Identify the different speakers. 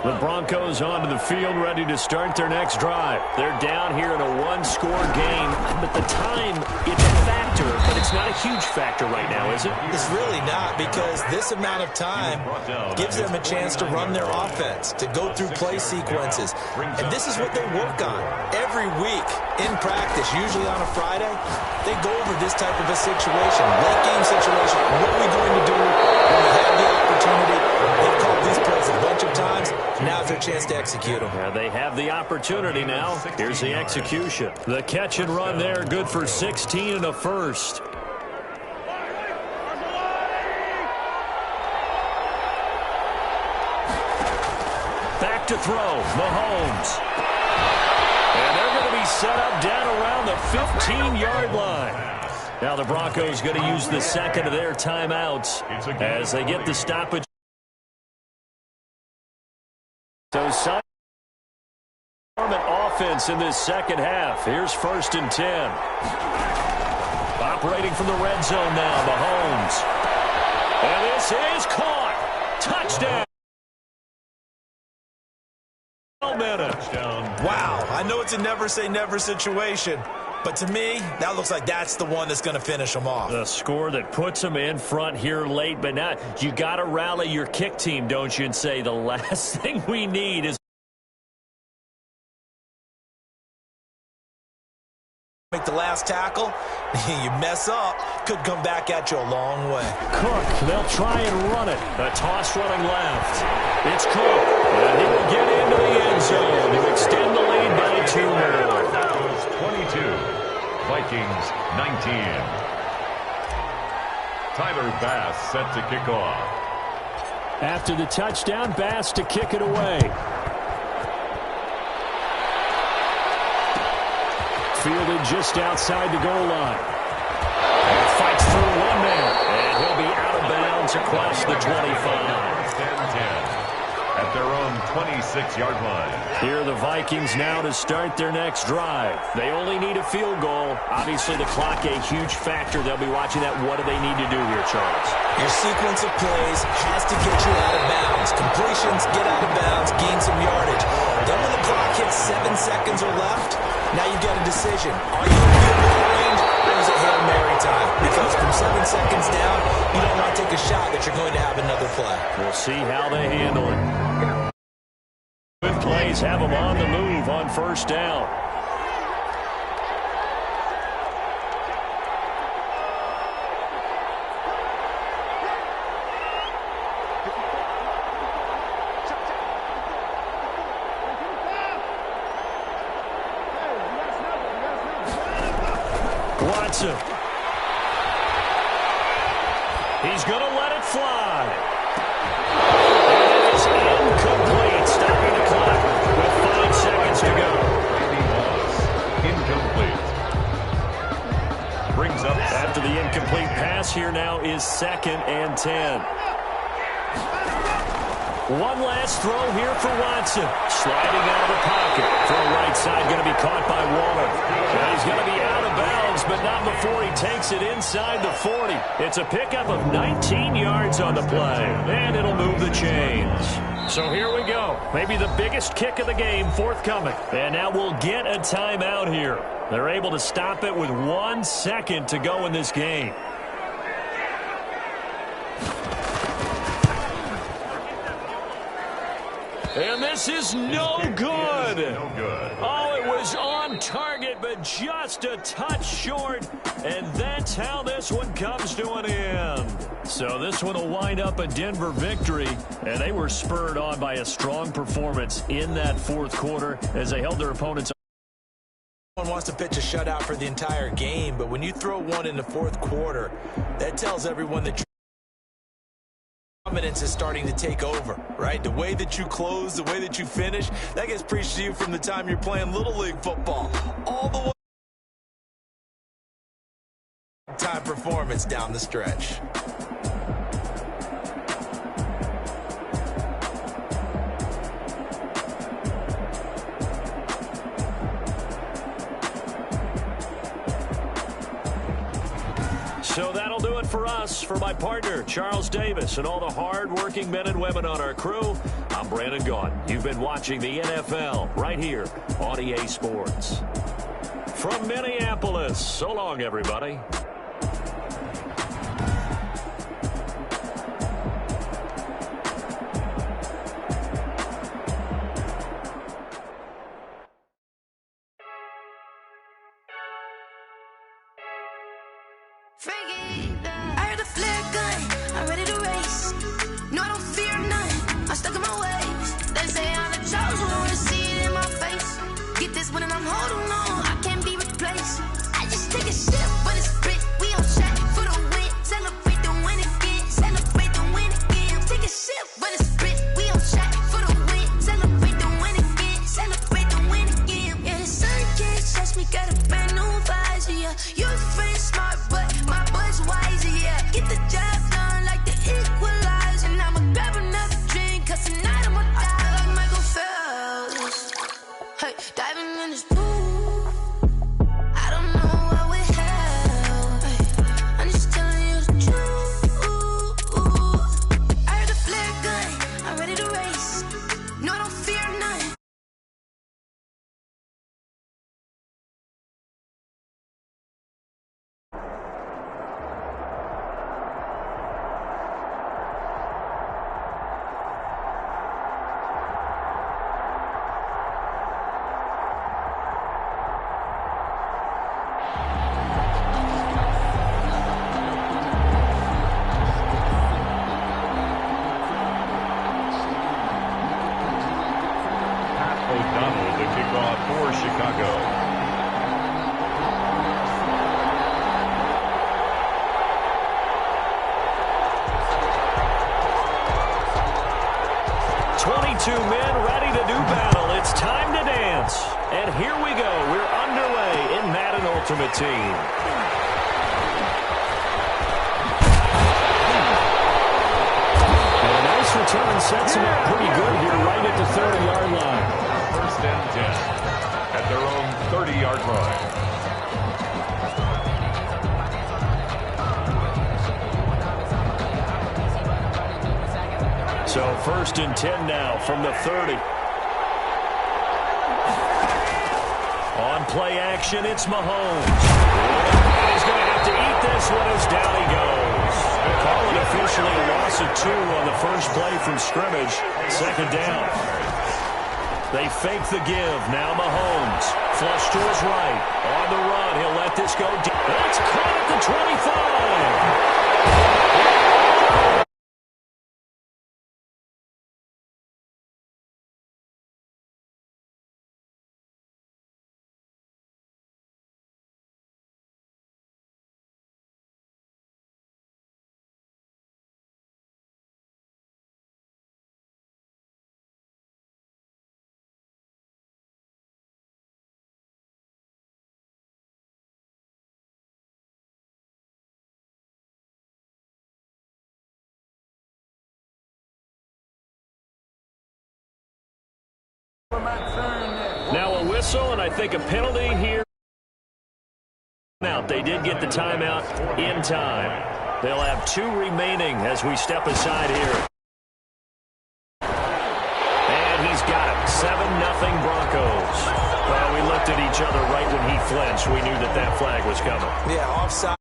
Speaker 1: The Broncos onto the field, ready to start their next drive. They're down here in a one-score game, but the time, it's a factor, but it's not a huge factor right now, is it?
Speaker 2: It's really not, because this amount of time gives them a chance to run their offense, to go through play sequences. And this is what they work on every week in practice, usually on a Friday. They go over this type of a situation, late game situation. What are we going to do when we have the opportunity? They've called these plays a bunch of times. Now's their chance to execute them.
Speaker 1: Yeah, they have the opportunity now. Here's the execution. The catch and run there, good for 16 and a first. Back to throw, Mahomes. And they're going to be set up down around the 15-yard line. Now the Broncos going to use the second of their timeouts as they get the stoppage. So Simon offense in this second half. Here's 1st and 10. Operating from the red zone now, Mahomes. And this is caught. Touchdown.
Speaker 2: Wow, I know it's a never-say-never situation, but to me, that looks like that's the one that's going to finish them off.
Speaker 1: The score that puts them in front here late, but now you got to rally your kick team, don't you, and say the last thing we need is
Speaker 2: make the last tackle. You mess up, could come back at you a long way.
Speaker 1: Cook, they'll try and run it. A toss running left. It's Cook, and he will get into the end zone to extend the lead by 2 more.
Speaker 3: Broncos 22, Vikings 19. Tyler Bass set to kick off.
Speaker 1: After the touchdown, Bass to kick it away. Fielded just outside the goal line. And fights through 1 man. And he'll be out of bounds across the 25.
Speaker 3: At their own 26-yard line.
Speaker 1: Here are the Vikings now to start their next drive. They only need a field goal. Obviously, the clock a huge factor. They'll be watching that. What do they need to do here, Charles?
Speaker 2: Your sequence of plays has to get you out of bounds. Completions, get out of bounds, gain some yardage. Then when the clock hits 7 seconds or left, now you've got a decision. Are you in field goal range or is it Hail Mary time? Because from 7 seconds down, you don't want to take a shot that you're going to have another play.
Speaker 1: We'll see how they handle it. Good plays have them on the move on 1st down. Watson. He's going to let it fly. And it is incomplete, stopping the clock with 5 seconds to go.
Speaker 3: Incomplete. Brings up
Speaker 1: after the incomplete pass. Here now is 2nd and 10. One last throw here for Watson. Sliding out of the pocket. Throw right side, going to be caught by Waller. And he's going to be out of bounds, but not before he takes it inside the 40. It's a pickup of 19 yards on the play, and it'll move the chains. So here we go. Maybe the biggest kick of the game forthcoming. And now we'll get a timeout here. They're able to stop it with 1 second to go in this game. And this is no good. Oh, it was on target, but just a touch short. And that's how this one comes to an end. So this one will wind up a Denver victory. And they were spurred on by a strong performance in that 4th quarter as they held their opponents.
Speaker 2: No one wants to pitch a shutout for the entire game, but when you throw one in the 4th quarter, that tells everyone that dominance is starting to take over, right? The way that you close, the way that you finish, that gets preached to you from the time you're playing Little League football. All the way time performance down the stretch. So that'll do
Speaker 1: do it for us. For my partner, Charles Davis, and all the hard-working men and women on our crew, I'm Brandon Gaughan. You've been watching the NFL right here on EA Sports. From Minneapolis, so long, everybody.
Speaker 4: I heard the flare gun, I'm ready to race. No, I don't fear none, I'm stuck in my ways. They say I'm the chosen one, to see it in my face. Get this one and I'm holding on, I can't be replaced. I just take a sip, but it's spit. We on track for the win. Celebrate the win again, celebrate the win again. Take a sip, but it's spit. We on track for the win. Celebrate the win again, celebrate the win again. Yeah, the sun can't touch me, got a brand new visor, yeah. You're friend smart, but my bud's wiser, yeah. Get the job done like the equalizer. And I'ma grab another drink, cause tonight I'ma die like Michael Phelps. Hey, diving in this pool, I don't know what would help. Hey, I'm just telling you the truth. I heard the flare gun, I'm ready to race. No, I don't fear none.
Speaker 3: O'Donnell to kick off for Chicago.
Speaker 1: 22 men ready to do battle. It's time to dance. And here we go. We're underway in Madden Ultimate Team. And a nice return sets him up pretty good here right at the 30-yard line.
Speaker 3: First and 10 at their own 30-yard line.
Speaker 1: So first and 10 now from the 30. On play action, it's Mahomes. And he's going to have to eat this one as down he goes. Call it officially a loss of 2 on the first play from scrimmage. Second down. They fake the give. Now Mahomes. Flush to his right. On the run. He'll let this go deep. That's caught at the 25. Now a whistle, and I think a penalty here. They did get the timeout in time. They'll have 2 remaining as we step aside here. And he's got it. 7-0 Broncos. Well, we looked at each other right when he flinched. We knew that that flag was coming.
Speaker 2: Yeah, offside.